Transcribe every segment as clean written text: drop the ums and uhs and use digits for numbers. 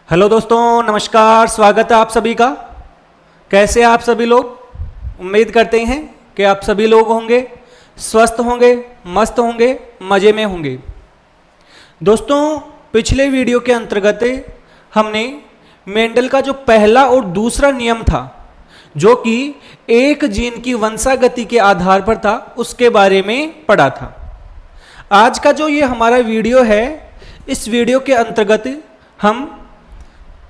Hello दोस्तों, नमस्कार। स्वागत है आप सभी का। कैसे आप सभी लोग? उम्मीद करते हैं कि आप सभी लोग होंगे स्वस्थ होंगे, मस्त होंगे, मज़े में होंगे। दोस्तों, पिछले वीडियो के अंतर्गत हमने मेंडल का जो पहला और दूसरा नियम था, जो कि एक जीन की वंशागति के आधार पर था, उसके बारे में पढ़ा था। आज का जो ये हमारा वीडियो है, इस वीडियो के अंतर्गत हम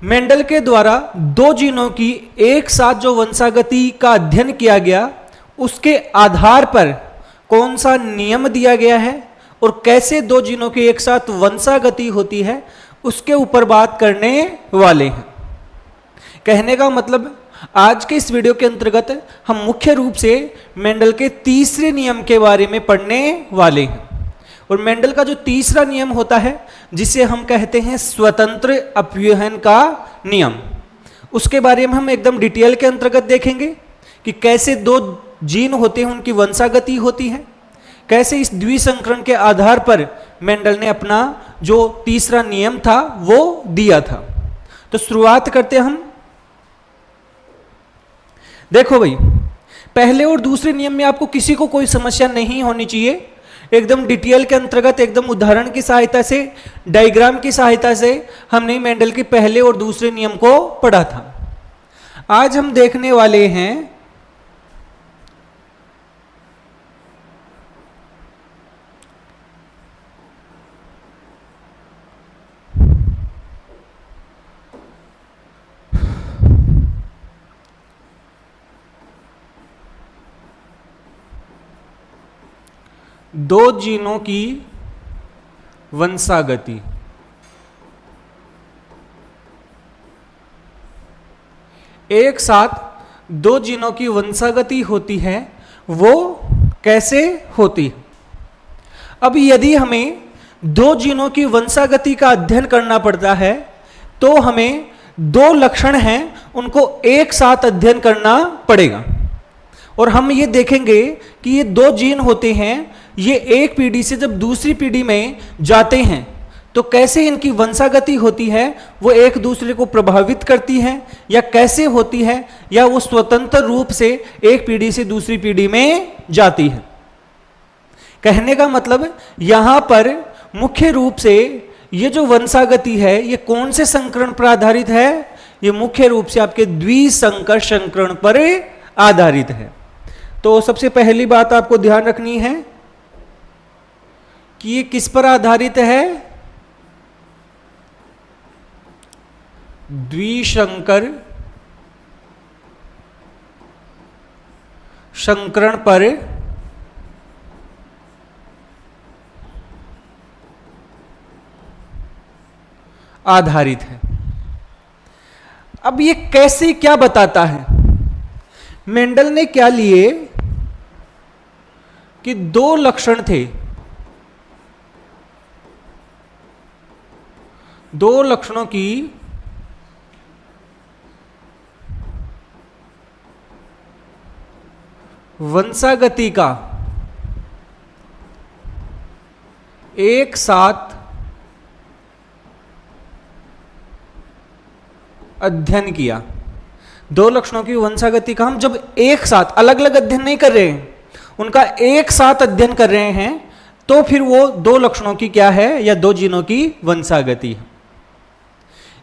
मेंडल के द्वारा दो जीनों की एक साथ जो वंशागति का अध्ययन किया गया, उसके आधार पर कौन सा नियम दिया गया है और कैसे दो जीनों की एक साथ वंशागति होती है, उसके ऊपर बात करने वाले हैं। कहने का मतलब, आज के इस वीडियो के अंतर्गत हम मुख्य रूप से मेंडल के तीसरे नियम के बारे में पढ़ने वाले हैं। और मेंडल का जो तीसरा नियम होता है, जिसे हम कहते हैं स्वतंत्र अपव्यूहन का नियम, उसके बारे में हम एकदम डिटेल के अंतर्गत देखेंगे कि कैसे दो जीन होते हैं, उनकी वंशागति होती है, कैसे इस द्विसंकरण के आधार पर मेंडल ने अपना जो तीसरा नियम था वो दिया था। तो शुरुआत करते हम। देखो भाई, पहले और दूसरे नियम में आपको किसी को कोई समस्या नहीं होनी चाहिए। एकदम डिटेल के अंतर्गत, एकदम उदाहरण की सहायता से, डायग्राम की सहायता से हमने मेंडल के पहले और दूसरे नियम को पढ़ा था। आज हम देखने वाले हैं दो जीनों की वंशागति। एक साथ दो जीनों की वंशागति होती है, वो कैसे होती है? अब यदि हमें दो जीनों की वंशागति का अध्ययन करना पड़ता है, तो हमें दो लक्षण हैं, उनको एक साथ अध्ययन करना पड़ेगा। और हम ये देखेंगे कि ये दो जीन होते हैं, ये एक पीढ़ी से जब दूसरी पीढ़ी में जाते हैं तो कैसे इनकी वंशागति होती है, वो एक दूसरे को प्रभावित करती है या कैसे होती है, या वो स्वतंत्र रूप से एक पीढ़ी से दूसरी पीढ़ी में जाती है। कहने का मतलब, यहां पर मुख्य रूप से ये जो वंशागति है, ये कौन से संकरण पर आधारित है? ये मुख्य रूप से आपके द्विसंकर संकरण पर आधारित है। तो सबसे पहली बात आपको ध्यान रखनी है कि ये किस पर आधारित है? द्विसंकर संकरण पर आधारित है। अब ये कैसे, क्या बताता है? मेंडल ने क्या लिए कि दो लक्षण थे, दो लक्षणों की वंशागति का एक साथ अध्ययन किया। दो लक्षणों की वंशागति का हम जब एक साथ, अलग अलग अध्ययन नहीं कर रहे हैं, उनका एक साथ अध्ययन कर रहे हैं, तो फिर वो दो लक्षणों की क्या है, या दो जीनों की वंशागति है।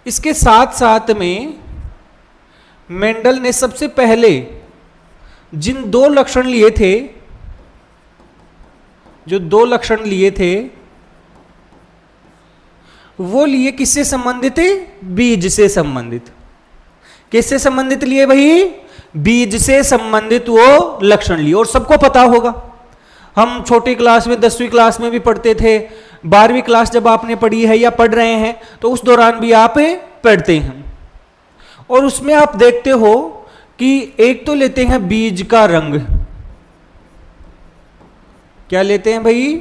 इसके साथ साथ में मेंडल ने सबसे पहले जिन दो लक्षण लिए थे, जो दो लक्षण लिए थे, वो लिए किससे संबंधित है? बीज से संबंधित। किससे संबंधित लिए भाई? बीज से संबंधित वो लक्षण लिए। और सबको पता होगा, हम छोटी क्लास में, 10वीं क्लास में भी पढ़ते थे, 12वीं क्लास जब आपने पढ़ी है या पढ़ रहे हैं, तो उस दौरान भी आप पढ़ते हैं। और उसमें आप देखते हो कि एक तो लेते हैं बीज का रंग। क्या लेते हैं भाई?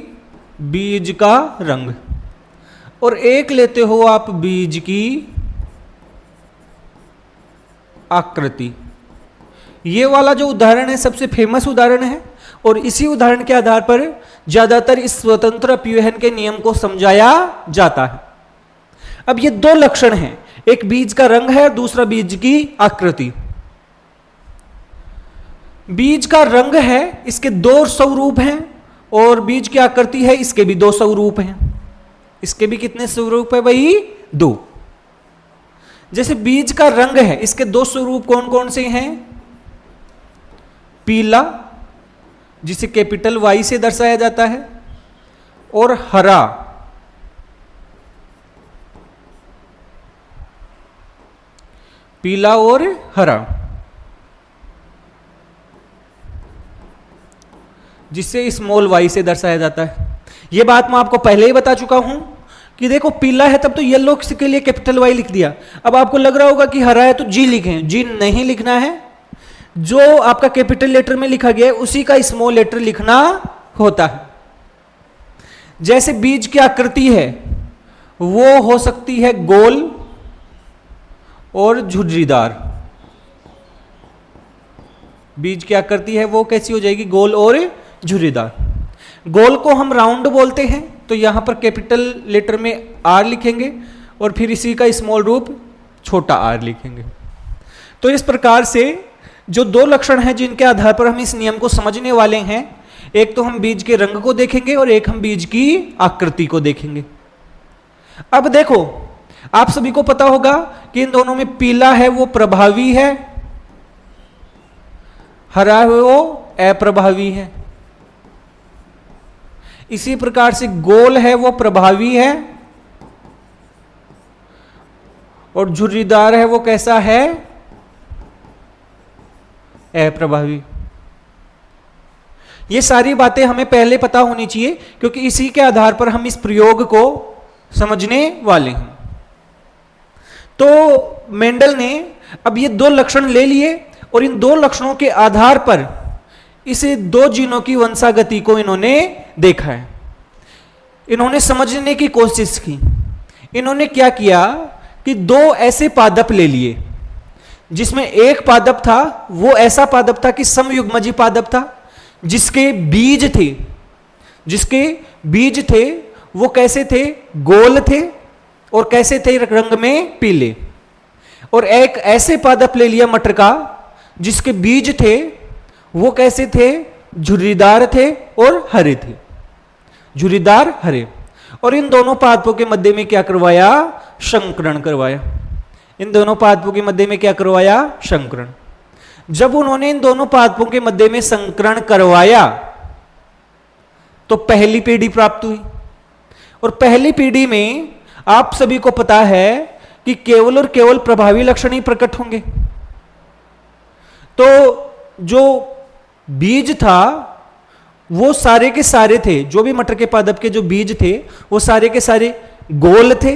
बीज का रंग। और एक लेते हो आप बीज की आकृति। ये वाला जो उदाहरण है सबसे फेमस उदाहरण है, और इसी उदाहरण के आधार पर ज्यादातर इस स्वतंत्र अपव्यूहन के नियम को समझाया जाता है। अब ये दो लक्षण हैं, एक बीज का रंग है, दूसरा बीज की आकृति। बीज का रंग है, इसके दो स्वरूप हैं, और बीज की आकृति है, इसके भी दो स्वरूप हैं। इसके भी कितने स्वरूप है भाई? दो। जैसे बीज का रंग है, इसके दो स्वरूप कौन कौन से हैं? पीला, जिसे कैपिटल वाई से दर्शाया जाता है, और हरा, पीला और हरा, जिसे स्मॉल वाई से दर्शाया जाता है। यह बात मैं आपको पहले ही बता चुका हूं कि देखो पीला है तब तो येलो के लिए कैपिटल वाई लिख दिया। अब आपको लग रहा होगा कि हरा है तो जी लिखें, जी नहीं लिखना है। जो आपका कैपिटल लेटर में लिखा गया है उसी का स्मॉल लेटर लिखना होता है। जैसे बीज की आकृति है वो हो सकती है गोल और झुर्रीदार। बीज की आकृति है वो कैसी हो जाएगी? गोल और झुर्रीदार। गोल को हम राउंड बोलते हैं, तो यहां पर कैपिटल लेटर में आर लिखेंगे और फिर इसी का स्मॉल रूप छोटा आर लिखेंगे। तो इस प्रकार से जो दो लक्षण हैं जिनके आधार पर हम इस नियम को समझने वाले हैं, एक तो हम बीज के रंग को देखेंगे और एक हम बीज की आकृति को देखेंगे। अब देखो, आप सभी को पता होगा कि इन दोनों में पीला है वो प्रभावी है, हरा है वो अप्रभावी है। इसी प्रकार से गोल है वो प्रभावी है और झुर्रीदार है वो कैसा है? अप्रभावी। ये सारी बातें हमें पहले पता होनी चाहिए क्योंकि इसी के आधार पर हम इस प्रयोग को समझने वाले हैं। तो मेंडल ने अब ये दो लक्षण ले लिए और इन दो लक्षणों के आधार पर इसे दो जीनों की वंशागति को इन्होंने देखा है, इन्होंने समझने की कोशिश की। इन्होंने क्या किया कि दो ऐसे पादप ले लिए जिसमें एक पादप था वो ऐसा पादप था कि समयुग्मजी पादप था, जिसके बीज थे वो कैसे थे? गोल थे और कैसे थे? रंग में पीले। और एक ऐसे पादप ले लिया मटर का जिसके बीज थे वो कैसे थे? झुर्रीदार थे और हरे थे, झुर्रीदार हरे। और इन दोनों पादपों के मध्य में क्या करवाया? संकरण करवाया। इन दोनों पादपों के मध्य में क्या करवाया? संकरण। जब उन्होंने इन दोनों पादपों के मध्य में संकरण करवाया तो पहली पीढ़ी प्राप्त हुई। और पहली पीढ़ी में आप सभी को पता है कि केवल और केवल प्रभावी लक्षण ही प्रकट होंगे। तो जो बीज था वो सारे के सारे थे, जो भी मटर के पादप के जो बीज थे वो सारे के सारे गोल थे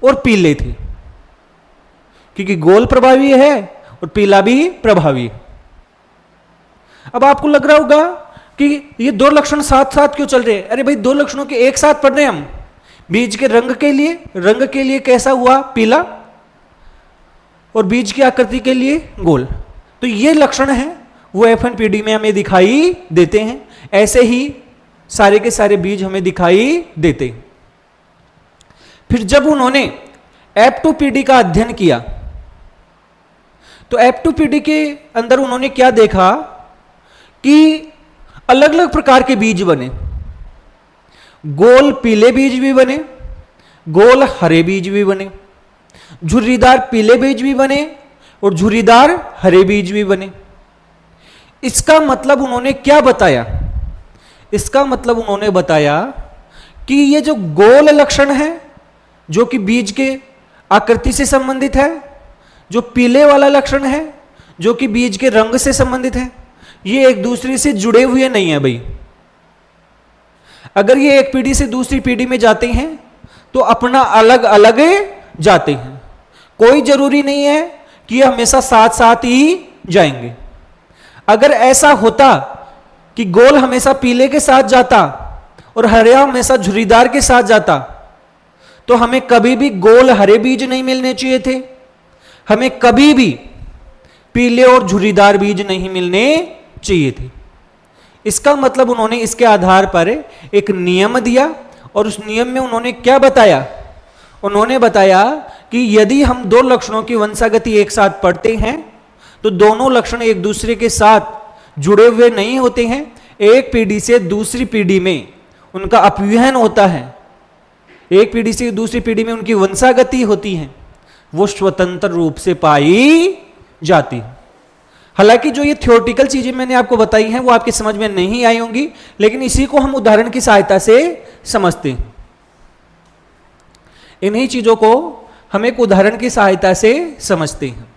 और पीले थे, क्योंकि गोल प्रभावी है और पीला भी प्रभावी है। अब आपको लग रहा होगा कि ये दो लक्षण साथ साथ क्यों चल रहे हैं? अरे भाई, दो लक्षणों के एक साथ पढ़ रहे हैं हम। बीज के रंग के लिए कैसा हुआ? पीला, और बीज की आकृति के लिए गोल। तो ये लक्षण है वो F1 पीढ़ी में हमें दिखाई देते हैं। ऐसे ही सारे के सारे बीज हमें दिखाई देते हैं। फिर जब उन्होंने F2 पीढ़ी का अध्ययन किया तो F2 पीढ़ी के अंदर उन्होंने क्या देखा कि अलग अलग प्रकार के बीज बने। गोल पीले बीज भी बने, गोल हरे बीज भी बने, झुर्रीदार पीले बीज भी बने और झुर्रीदार हरे बीज भी बने। इसका मतलब उन्होंने क्या बताया? इसका मतलब उन्होंने बताया कि ये जो गोल लक्षण है जो कि बीज के आकृति से संबंधित है, जो पीले वाला लक्षण है जो कि बीज के रंग से संबंधित है, ये एक दूसरे से जुड़े हुए नहीं है भाई। अगर ये एक पीढ़ी से दूसरी पीढ़ी में जाते हैं तो अपना अलग अलग जाते हैं। कोई जरूरी नहीं है कि ये हमेशा साथ साथ ही जाएंगे। अगर ऐसा होता कि गोल हमेशा पीले के साथ जाता और हरा हमेशा झुर्रीदार के साथ जाता तो हमें कभी भी गोल हरे बीज नहीं मिलने चाहिए थे, हमें कभी भी पीले और झुर्रीदार बीज नहीं मिलने चाहिए थे। इसका मतलब उन्होंने इसके आधार पर एक नियम दिया और उस नियम में उन्होंने क्या बताया? उन्होंने बताया कि यदि हम दो लक्षणों की वंशागति एक साथ पढ़ते हैं तो दोनों लक्षण एक दूसरे के साथ जुड़े हुए नहीं होते हैं, एक पीढ़ी से दूसरी पीढ़ी में उनका अपव्ययन होता है, एक पीढ़ी से दूसरी पीढ़ी में उनकी वंशागति होती है, वो स्वतंत्र रूप से पाई जाती है। हालांकि जो ये थ्योरेटिकल चीजें मैंने आपको बताई हैं वो आपकी समझ में नहीं आई होंगी, लेकिन इसी को हम उदाहरण की सहायता से समझते हैं। इन्हीं चीजों को हम एक उदाहरण की सहायता से समझते हैं।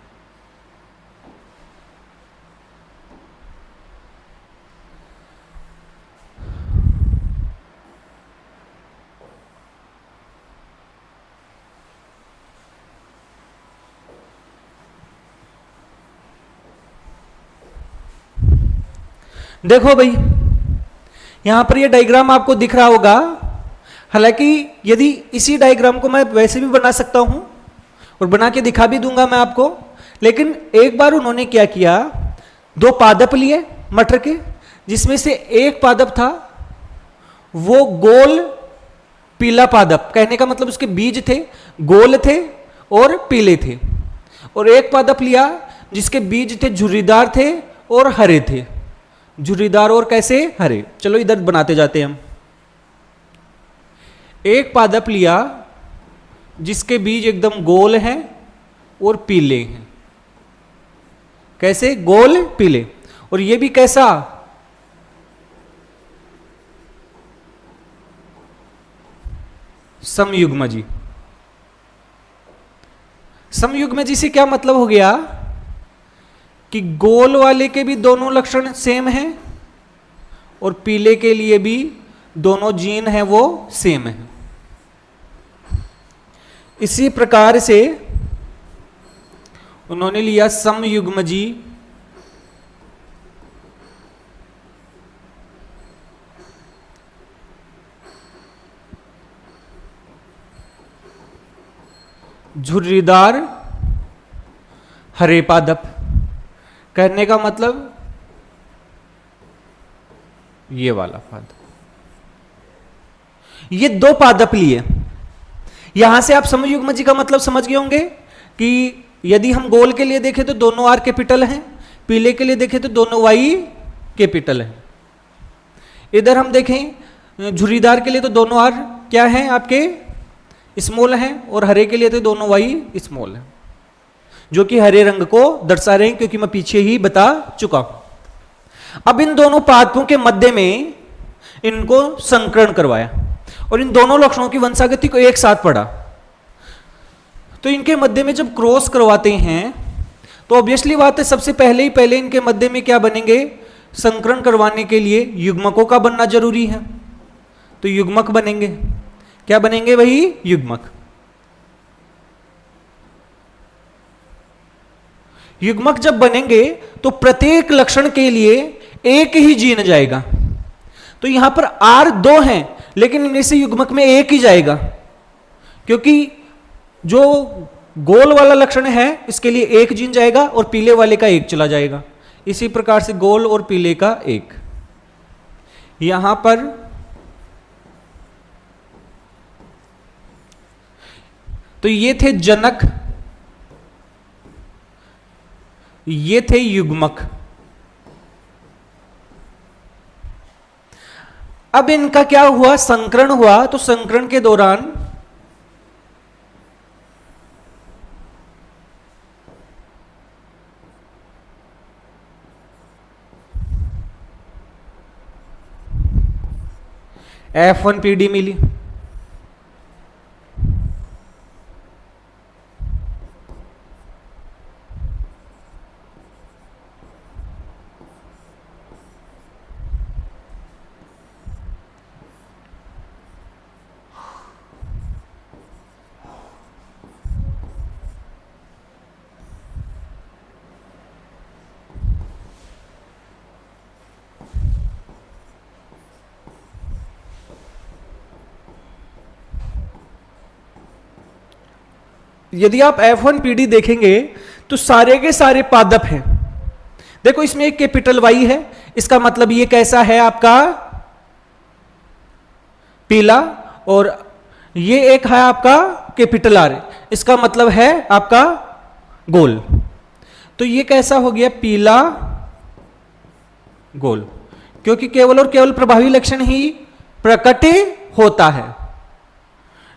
देखो भाई, यहां पर ये डायग्राम आपको दिख रहा होगा। हालांकि यदि इसी डायग्राम को मैं वैसे भी बना सकता हूं और बना के दिखा भी दूंगा मैं आपको, लेकिन एक बार उन्होंने क्या किया, दो पादप लिए मटर के, जिसमें से एक पादप था वो गोल पीला पादप, कहने का मतलब उसके बीज थे गोल थे और पीले थे, और एक पादप लिया जिसके बीज थे झुर्रीदार थे और हरे थे। झुर्रीदार और कैसे, हरे। चलो इधर बनाते जाते हैं हम। एक पादप लिया जिसके बीज एकदम गोल हैं और पीले हैं, कैसे, गोल पीले, और ये भी कैसा, समयुग्मजी। समयुग्मजी से क्या मतलब हो गया कि गोल वाले के भी दोनों लक्षण सेम हैं और पीले के लिए भी दोनों जीन हैं वो सेम है। इसी प्रकार से उन्होंने लिया समयुग्मजी झुर्रीदार हरे पादप, कहने का मतलब ये वाला पादप। ये दो पादप लिए। यहां से आप समयुग्मजी का मतलब समझ गए होंगे कि यदि हम गोल के लिए देखें तो दोनों आर कैपिटल हैं, पीले के लिए देखें तो दोनों वाई कैपिटल हैं। इधर हम देखें झुर्रीदार के लिए तो दोनों आर क्या हैं आपके, स्मॉल हैं, और हरे के लिए तो दोनों वाई स्मॉल हैं, जो कि हरे रंग को दर्शा रहे हैं, क्योंकि मैं पीछे ही बता चुका हूं। अब इन दोनों पादपों के मध्य में इनको संकरण करवाया और इन दोनों लक्षणों की वंशागति को एक साथ पढ़ा। तो इनके मध्य में जब क्रॉस करवाते हैं तो ऑब्वियसली बात है, सबसे पहले इनके मध्य में क्या बनेंगे, संकरण करवाने के लिए युग्मकों का बनना जरूरी है। तो युग्मक बनेंगे, क्या बनेंगे वही, युग्मक। युग्मक जब बनेंगे तो प्रत्येक लक्षण के लिए एक ही जीन जाएगा। तो यहां पर आर दो हैं लेकिन इनमें से युग्मक में एक ही जाएगा, क्योंकि जो गोल वाला लक्षण है इसके लिए एक जीन जाएगा और पीले वाले का एक चला जाएगा। इसी प्रकार से गोल और पीले का एक। यहां पर तो ये थे जनक, ये थे युग्मक। अब इनका क्या हुआ, संकरण हुआ। तो संकरण के दौरान F1 पीडी मिली, यदि आप F1 पीडी देखेंगे तो सारे के सारे पादप हैं। देखो इसमें एक कैपिटल वाई है, इसका मतलब ये कैसा है आपका, पीला, और ये एक है आपका कैपिटल आर, इसका मतलब है आपका गोल। तो ये कैसा हो गया, पीला गोल, क्योंकि केवल और केवल प्रभावी लक्षण ही प्रकट होता है।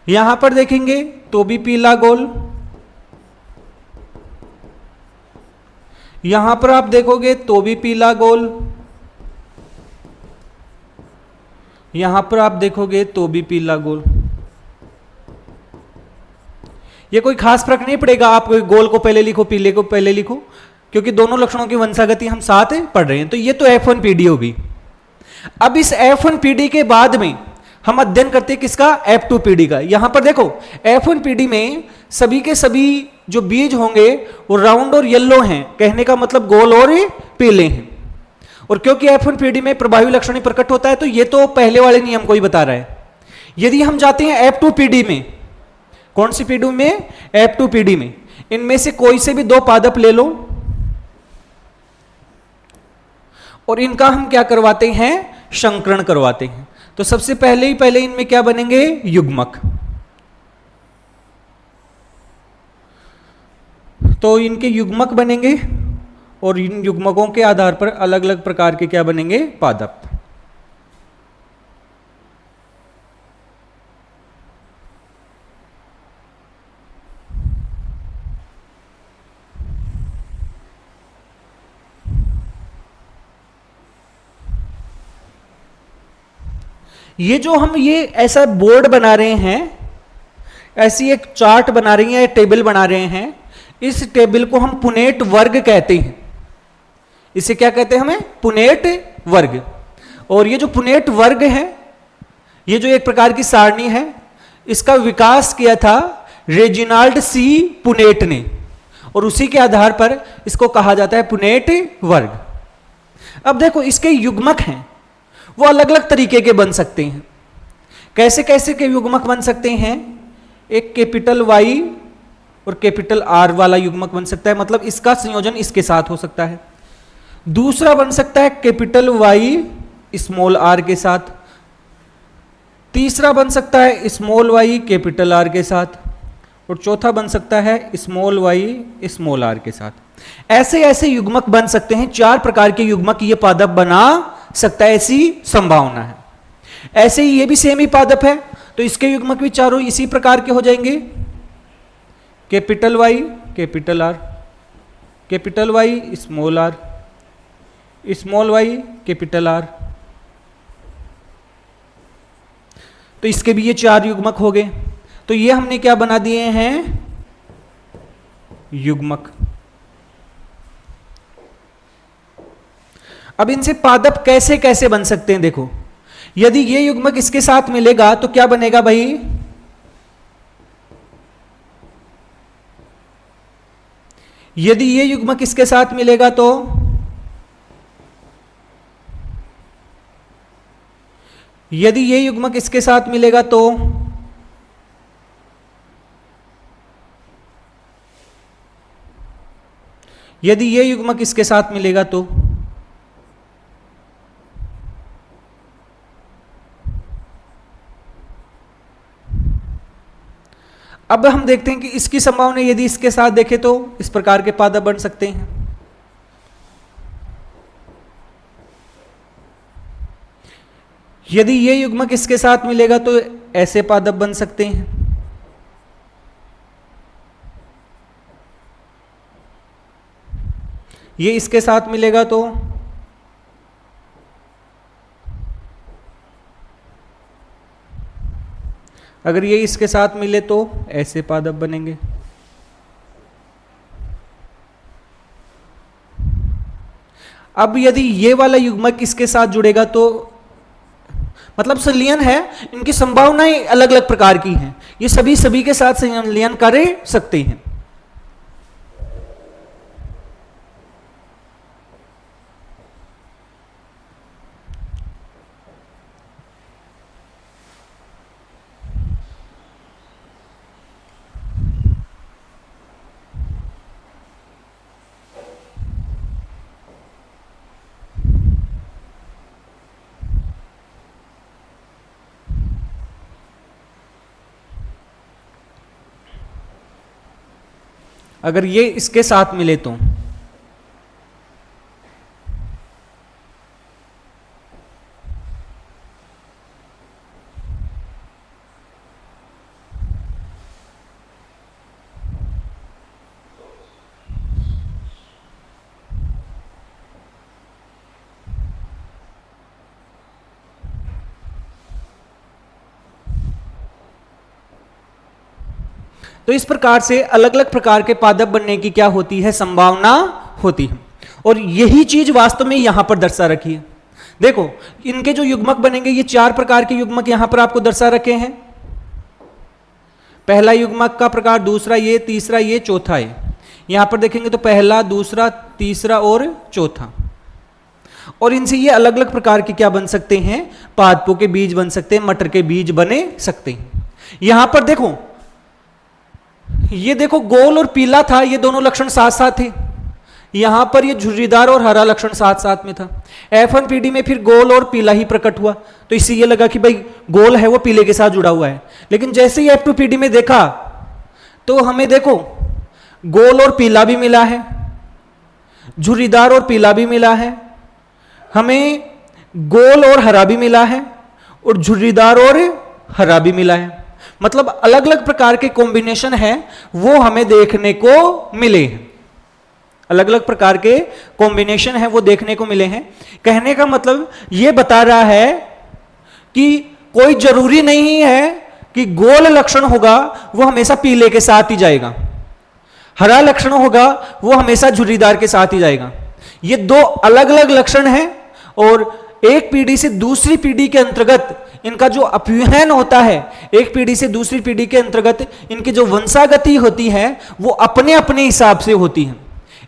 यहां पर देखेंगे तो भी पीला गोल, यहां पर आप देखोगे तो भी पीला गोल, यहां पर आप देखोगे तो भी पीला गोल। ये कोई खास फर्क नहीं पड़ेगा, आप कोई गोल को पहले लिखो पीले को पहले लिखो, क्योंकि दोनों लक्षणों की वंशागति हम साथ पढ़ रहे हैं। तो ये तो F1PD होगी। अब इस F1PD के बाद में हम अध्ययन करते हैं किसका, F2PD का। यहां पर देखो F1PD में सभी के सभी जो बीज होंगे वो राउंड और येलो हैं, कहने का मतलब गोल और पीले हैं। और क्योंकि F1PD में प्रभावी लक्षण ही प्रकट होता है, तो ये तो पहले वाले नियम को ही बता रहा है। यदि हम जाते हैं F2PD में, कौन सी पीडी में, F2PD में, इनमें से कोई से भी दो पादप ले लो और इनका हम क्या करवाते हैं, संकरण करवाते हैं। तो सबसे पहले इनमें क्या बनेंगे, युग्मक। तो इनके युग्मक बनेंगे और इन युग्मकों के आधार पर अलग अलग प्रकार के क्या बनेंगे, पादप। ये जो हम ये ऐसा बोर्ड बना रहे हैं, ऐसी एक चार्ट बना रही है, टेबल बना रहे हैं, इस टेबल को हम पुनेट वर्ग कहते हैं। इसे क्या कहते हैं, हमें पुनेट वर्ग। और ये जो पुनेट वर्ग है, ये जो एक प्रकार की सारणी है, इसका विकास किया था रेजिनाल्ड सी पुनेट ने, और उसी के आधार पर इसको कहा जाता है पुनेट वर्ग। अब देखो इसके युग्मक हैं, वो अलग अलग तरीके के बन सकते हैं। कैसे कैसे के युग्मक बन सकते हैं, एक कैपिटल Y और कैपिटल R वाला युग्मक बन सकता है, मतलब इसका संयोजन इसके साथ हो सकता है। दूसरा बन सकता है कैपिटल Y स्मॉल r के साथ। तीसरा बन सकता है स्मॉल y कैपिटल R के साथ। और चौथा बन सकता है स्मॉल y स्मॉल r के साथ। ऐसे ऐसे युग्मक बन सकते हैं, 4 प्रकार के युग्मक ये पादप बना सकता है, ऐसी संभावना है। ऐसे ही ये भी सेम ही पादप है, तो इसके युग्मक भी चारों इसी प्रकार के हो जाएंगे, capital Y capital R, capital Y small r, small y capital R। तो इसके भी ये 4 युग्मक हो गए। तो ये हमने क्या बना दिए हैं, युग्मक। अब इनसे पादप कैसे कैसे बन सकते हैं, देखो यदि ये युग्मक इसके साथ मिलेगा तो क्या बनेगा भाई, यदि ये युग्मक इसके साथ मिलेगा तो यदि ये युग्मक इसके साथ मिलेगा तो यदि ये युग्मक इसके साथ मिलेगा तो अब हम देखते हैं कि इसकी संभावना यदि इसके साथ देखें तो इस प्रकार के पादप बन सकते हैं। यदि ये युग्मक इसके साथ मिलेगा तो ऐसे पादप बन सकते हैं। ये इसके साथ मिलेगा तो अगर ये इसके साथ मिले तो ऐसे पादप बनेंगे। अब यदि ये वाला युग्मक इसके साथ जुड़ेगा तो मतलब संलयन है, इनकी संभावनाएं अलग अलग प्रकार की हैं, ये सभी के साथ संलयन कर सकते हैं। अगर ये इसके साथ मिले तो इस प्रकार से अलग अलग प्रकार के पादप बनने की क्या होती है, संभावना होती है। और यही चीज वास्तव में यहां पर दर्शा रखी है। देखो इनके जो युग्मक बनेंगे, ये 4 प्रकार के युग्मक यहां पर आपको दर्शा रखे हैं। पहला युग्मक का प्रकार, दूसरा ये, तीसरा ये, चौथा ये। यहां पर देखेंगे तो पहला, दूसरा, तीसरा और चौथा। और इनसे ये अलग अलग प्रकार के क्या बन सकते हैं, पादपों के बीज बन सकते हैं, मटर के बीज बने सकते हैं। यहां पर देखो, ये देखो गोल और पीला था, ये दोनों लक्षण साथ साथ थे। यहां पर ये झुर्रीदार और हरा लक्षण साथ साथ में था। F1PD में फिर गोल और पीला ही प्रकट हुआ, तो इससे ये लगा कि भाई गोल है वो पीले के साथ जुड़ा हुआ है। लेकिन जैसे ही F2PD में देखा तो हमें देखो गोल और पीला भी मिला है, झुर्रीदार और पीला भी मिला है, हमें गोल और हरा भी मिला है, और झुर्रीदार और हरा भी मिला है। मतलब अलग अलग प्रकार के कॉम्बिनेशन है वो हमें देखने को मिले हैं। अलग अलग प्रकार के कॉम्बिनेशन है वो देखने को मिले हैं। कहने का मतलब ये बता रहा है कि कोई जरूरी नहीं है कि गोल लक्षण होगा वो हमेशा पीले के साथ ही जाएगा, हरा लक्षण होगा वो हमेशा झुर्रीदार के साथ ही जाएगा। ये 2 अलग अलग लक्षण हैं और एक पीढ़ी से दूसरी पीढ़ी के अंतर्गत इनका जो अपव्यूहन होता है, एक पीढ़ी से दूसरी पीढ़ी के अंतर्गत इनकी जो वंशागति होती है वो अपने अपने हिसाब से होती है,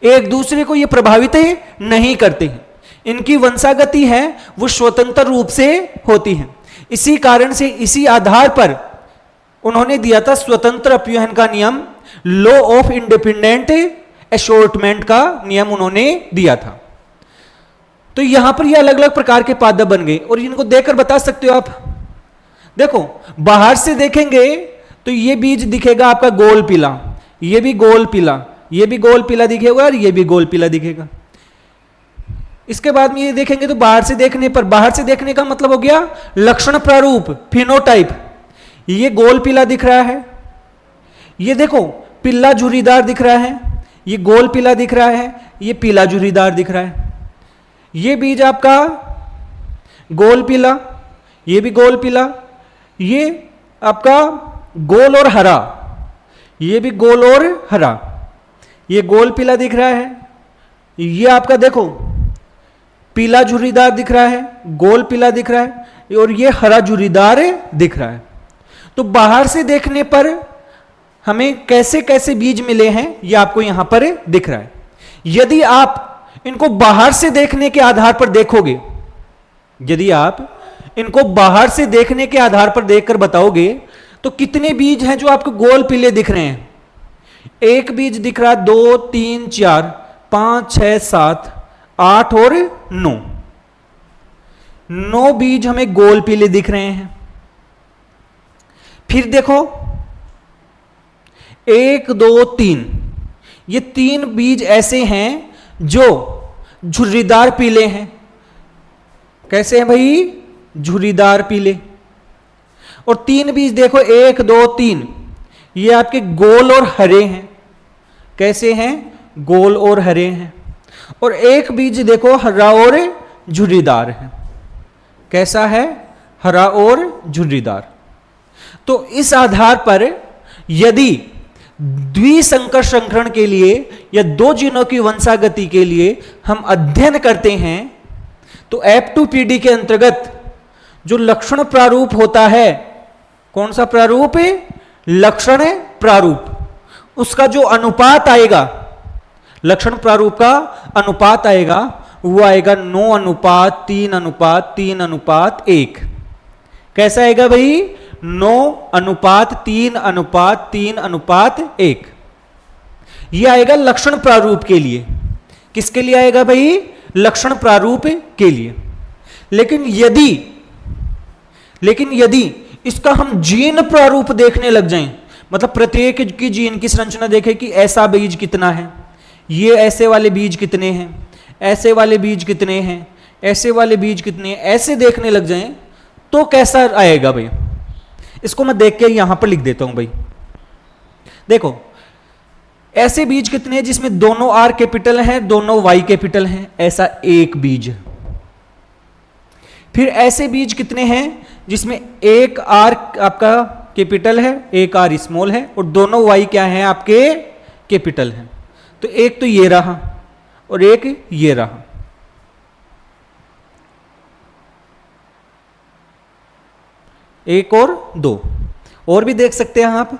एक दूसरे को ये प्रभावित नहीं करते हैं। इनकी वंशागति है वो स्वतंत्र रूप से होती है। इसी कारण से इसी आधार पर उन्होंने दिया था स्वतंत्र अपव्यूहन का नियम, लॉ ऑफ इंडिपेंडेंट एशॉर्टमेंट का नियम उन्होंने दिया था। तो यहां पर ये अलग अलग प्रकार के पादप बन गए और इनको देखकर बता सकते हो आप। देखो बाहर से देखेंगे तो ये बीज दिखेगा आपका गोल पीला, ये भी गोल पीला, ये भी गोल पीला दिखेगा और ये भी गोल पीला दिखेगा। इसके बाद में ये देखेंगे तो बाहर से देखने पर, बाहर से देखने का मतलब हो गया लक्षण प्रारूप, फिनोटाइप। ये गोल पीला दिख रहा है, ये देखो पीला झुर्रीदार दिख रहा है, ये गोल पीला दिख रहा है, ये पीला झुर्रीदार दिख रहा है। ये बीज आपका गोल पीला, ये भी गोल पीला, ये आपका गोल और हरा, ये भी गोल और हरा, ये गोल पीला दिख रहा है, ये आपका देखो पीला झुर्रीदार दिख रहा है, गोल पीला दिख रहा है और ये हरा झुर्रीदार दिख रहा है। तो बाहर से देखने पर हमें कैसे कैसे बीज मिले हैं ये आपको यहां पर दिख रहा है। यदि आप इनको बाहर से देखने के आधार पर देखोगे, यदि आप इनको बाहर से देखने के आधार पर देखकर बताओगे तो कितने बीज हैं जो आपको गोल पीले दिख रहे हैं? एक बीज दिख रहा है, 2 3 4 5 6 7 8 और 9 बीज हमें गोल पीले दिख रहे हैं। फिर देखो 1 2 3, ये 3 बीज ऐसे हैं जो झुर्रीदार पीले हैं। कैसे हैं भाई? झुर्रीदार पीले। और 3 बीज देखो 1 2 3, ये आपके गोल और हरे हैं। कैसे हैं? गोल और हरे हैं। और एक बीज देखो हरा और झुर्रीदार है। कैसा है? हरा और झुर्रीदार। तो इस आधार पर यदि द्विसंकर संकरण के लिए या 2 जीनों की वंशागति के लिए हम अध्ययन करते हैं तो F2PD के अंतर्गत जो लक्षण प्रारूप होता है, कौन सा प्रारूप है? लक्षण प्रारूप। उसका जो अनुपात आएगा, लक्षण प्रारूप का अनुपात आएगा, वो आएगा 9:3:3:3:1। कैसा आएगा भाई? 9:3:3:3:1। यह आएगा लक्षण प्रारूप के लिए। किसके लिए आएगा भाई? लक्षण प्रारूप के लिए। लेकिन यदि इसका हम जीन प्रारूप देखने लग जाएं, मतलब प्रत्येक की जीन की संरचना देखें कि ऐसा बीज कितना है, ये ऐसे वाले बीज कितने हैं, ऐसे वाले बीज कितने हैं, ऐसे वाले बीज कितने हैं, ऐसे देखने लग जाएं तो कैसा आएगा भाई। इसको मैं देख के यहां पर लिख देता हूं भाई। देखो ऐसे बीज कितने हैं जिसमें दोनों आर कैपिटल हैं, दोनों वाई कैपिटल हैं, ऐसा एक बीज। फिर ऐसे बीज कितने हैं जिसमें एक आर आपका कैपिटल है, एक आर स्मॉल है और दोनों वाई क्या है आपके कैपिटल हैं। तो एक तो ये रहा और एक ये रहा। एक और दो और भी देख सकते हैं आप।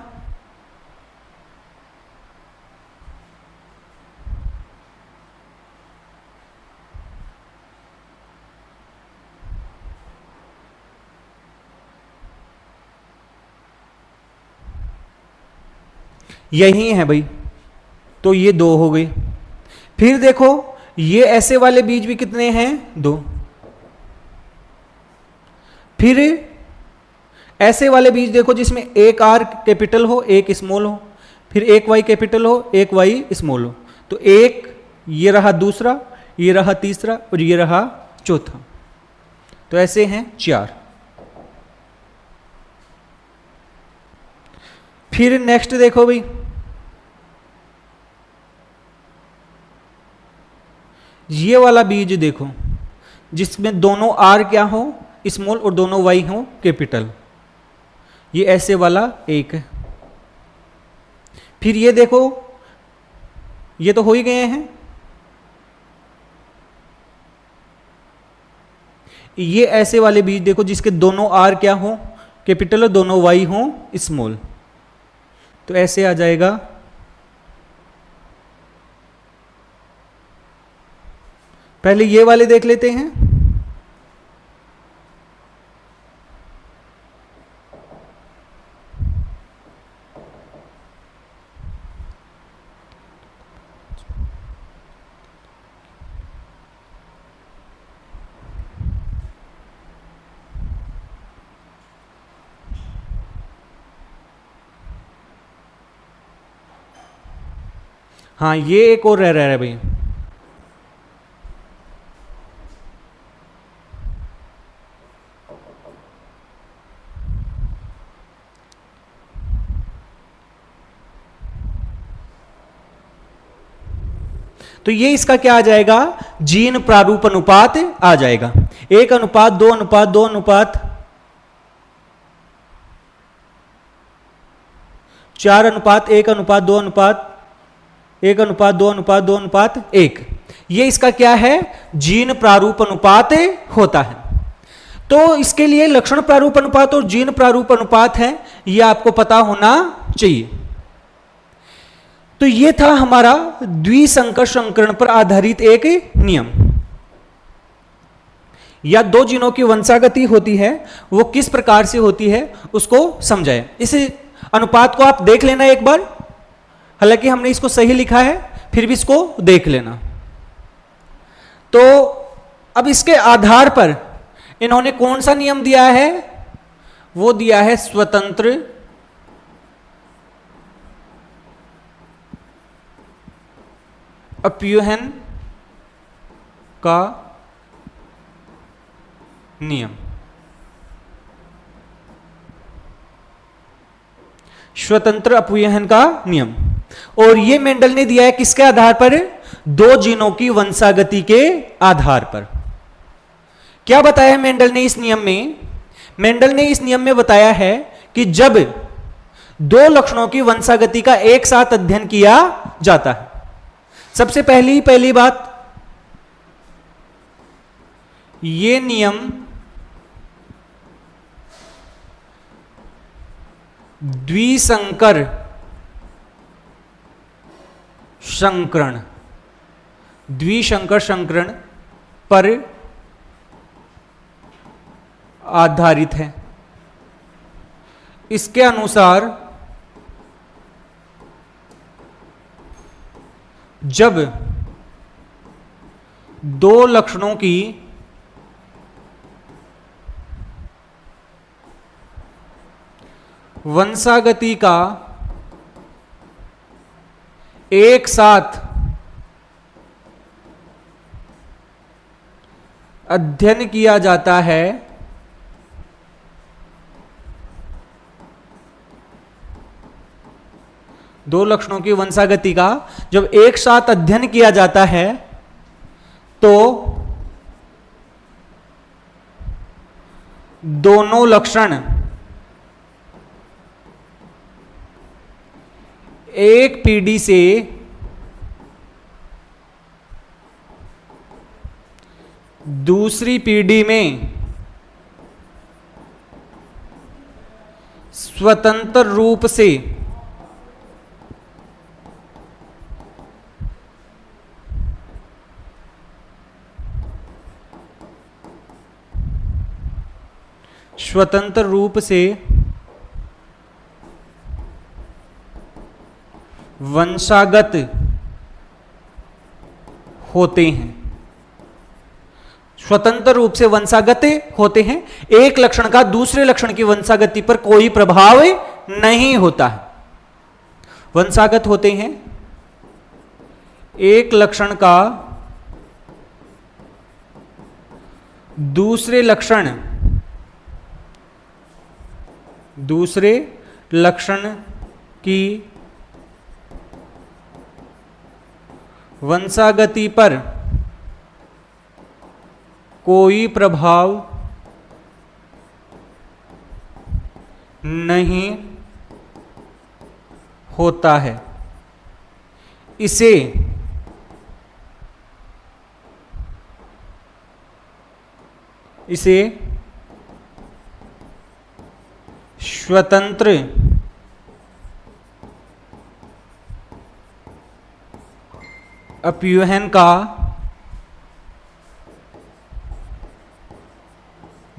यही है भाई, तो ये दो हो गए। फिर देखो ये ऐसे वाले बीज भी कितने हैं, दो। फिर ऐसे वाले बीज देखो जिसमें एक आर कैपिटल हो, एक स्मॉल हो, फिर एक वाई कैपिटल हो, एक वाई स्मॉल हो। तो एक ये रहा दूसरा, ये रहा तीसरा और ये रहा चौथा। तो ऐसे हैं चार। फिर नेक्स्ट देखो भाई, ये वाला बीज देखो जिसमें दोनों आर क्या हो स्मॉल और दोनों वाई हो कैपिटल, ये ऐसे वाला एक है। फिर ये देखो ये तो हो ही गए हैं, ये ऐसे वाले बीज देखो जिसके दोनों आर क्या हो कैपिटल और दोनों वाई हो स्मॉल, तो ऐसे आ जाएगा। पहले ये वाले देख लेते हैं। हाँ ये एक और रह रहा है भाई। तो ये इसका क्या आ जाएगा, जीन प्रारूप अनुपात आ जाएगा। 1:2, 2:2, 4:1, 1:2, 1:2, ये इसका क्या है, जीन प्रारूप अनुपात होता है। तो इसके लिए लक्षण प्रारूप अनुपात और जीन प्रारूप अनुपात है, ये आपको पता होना चाहिए। तो ये था हमारा द्विसंकर संकरण पर आधारित एक नियम। या दो जीनों की वंशागति होती है वो किस प्रकार से होती है उसको समझाए। इस अनुपात को आप देख लेना एक बार, हालांकि हमने इसको सही लिखा है फिर भी इसको देख लेना। तो अब इसके आधार पर इन्होंने कौन सा नियम दिया है, वो दिया है स्वतंत्र अपव्यूहन का नियम। स्वतंत्र अपव्यूहन का नियम। और ये मेंडल ने दिया है किसके आधार पर, दो जीनों की वंशागति के आधार पर। क्या बताया है मेंडल ने इस नियम में, मेंडल ने इस नियम में बताया है कि जब दो लक्षणों की वंशागति का एक साथ अध्ययन किया जाता है, सबसे पहली बात, ये नियम द्विसंकर संकरण, द्विसंकर संकरण पर आधारित है। इसके अनुसार जब दो लक्षणों की वंशागति का एक साथ अध्ययन किया जाता है दो लक्षणों की वंशागति का जब एक साथ अध्ययन किया जाता है तो दोनों लक्षण एक पीढ़ी से दूसरी पीढ़ी में स्वतंत्र रूप से वंशागत होते हैं। स्वतंत्र रूप से वंशागत होते हैं। एक लक्षण का दूसरे लक्षण की वंशागति पर कोई प्रभाव नहीं होता है। वंशागत होते हैं। एक लक्षण का दूसरे लक्षण की वंशागति पर कोई प्रभाव नहीं होता है। इसे स्वतंत्र अपव्यूहन का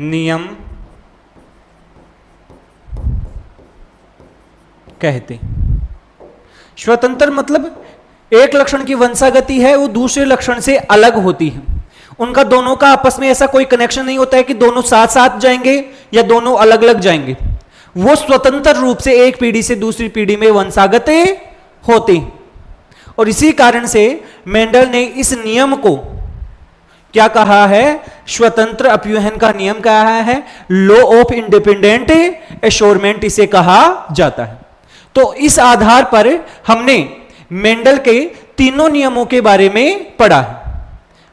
नियम कहते हैं। स्वतंत्र मतलब एक लक्षण की वंशागति है वो दूसरे लक्षण से अलग होती है। उनका दोनों का आपस में ऐसा कोई कनेक्शन नहीं होता है कि दोनों साथ साथ जाएंगे या दोनों अलग अलग जाएंगे। वो स्वतंत्र रूप से एक पीढ़ी से दूसरी पीढ़ी में वंशागत होते हैं। और इसी कारण से मेंडल ने इस नियम को क्या कहा है? स्वतंत्र अपव्यूहन का नियम कहा है। लॉ ऑफ इंडिपेंडेंट एश्योरमेंट इसे कहा जाता है। तो इस आधार पर हमने मेंडल के तीनों नियमों के बारे में पढ़ा है।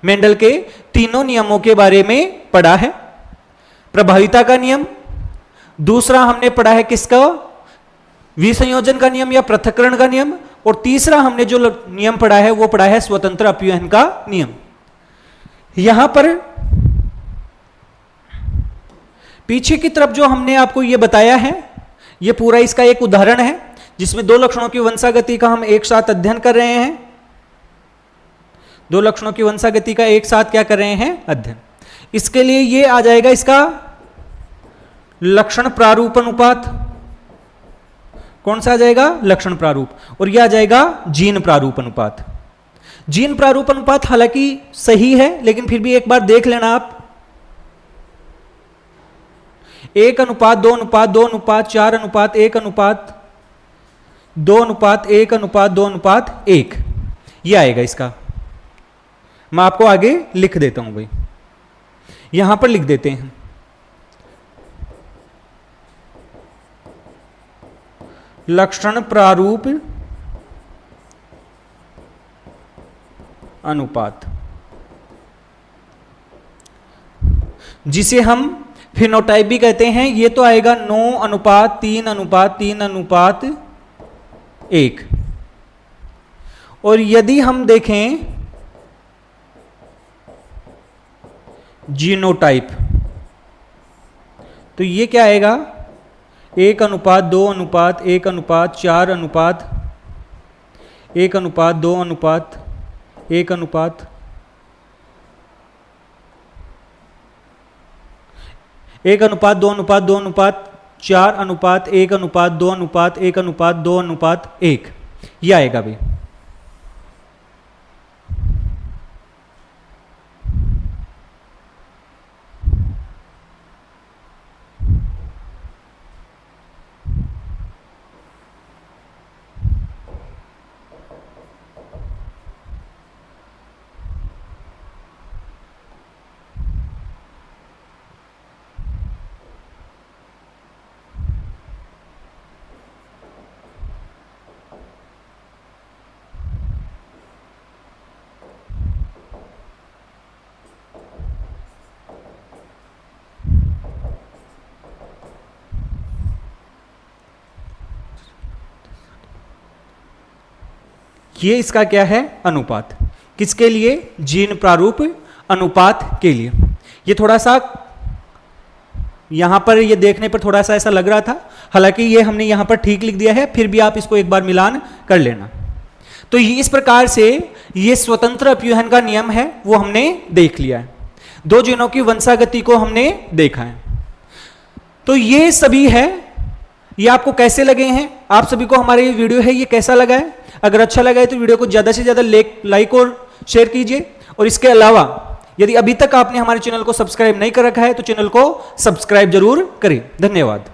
मेंडल के तीनों नियमों के बारे में पढ़ा है। प्रभाविता का नियम, दूसरा हमने पढ़ा है किसका? विसंयोजन का नियम या पृथक्करण का नियम, और तीसरा हमने जो नियम पढ़ा है वो पढ़ा है स्वतंत्र अपव्यूहन का नियम। यहां पर पीछे की तरफ जो हमने आपको ये बताया है ये पूरा इसका एक उदाहरण है जिसमें दो लक्षणों की वंशागति का हम एक साथ अध्ययन कर रहे हैं। दो लक्षणों की वंशागति का एक साथ क्या कर रहे हैं? अध्ययन। इसके लिए ये आ जाएगा इसका लक्षण प्रारूप अनुपात। कौन सा आ जाएगा? लक्षण प्रारूप। और यह आ जाएगा जीन प्रारूप अनुपात। जीन प्रारूप अनुपात हालांकि सही है लेकिन फिर भी एक बार देख लेना आप। 1:2:4:1:1:2:1:1 यह आएगा इसका। मैं आपको आगे लिख देता हूं भाई, यहां पर लिख देते हैं। लक्षण प्रारूप अनुपात, जिसे हम फिनोटाइप भी कहते हैं। ये तो आएगा 9:3:3:1। और यदि हम देखें जीनोटाइप तो ये क्या आएगा? 1:2:1:4:1:1:2:1:1 1:2:4:1:1:2:1:1 यह आएगा भाई। ये इसका क्या है, अनुपात। किसके लिए, जीन प्रारूप अनुपात के लिए। ये थोड़ा सा यहां पर ये देखने पर थोड़ा सा ऐसा लग रहा था, हालांकि ये हमने यहां पर ठीक लिख दिया है, फिर भी आप इसको एक बार मिलान कर लेना। तो ये इस प्रकार से ये स्वतंत्र अपव्यूहन का नियम है वो हमने देख लिया है। दो जीनों की वंशागति को हमने देखा है। तो ये सभी है, ये आपको कैसे लगे हैं, आप सभी को हमारा ये वीडियो है ये कैसा लगा है? अगर अच्छा लगा है तो वीडियो को ज्यादा से ज्यादा लाइक और शेयर कीजिए। और इसके अलावा यदि अभी तक आपने हमारे चैनल को सब्सक्राइब नहीं कर रखा है तो चैनल को सब्सक्राइब जरूर करें। धन्यवाद।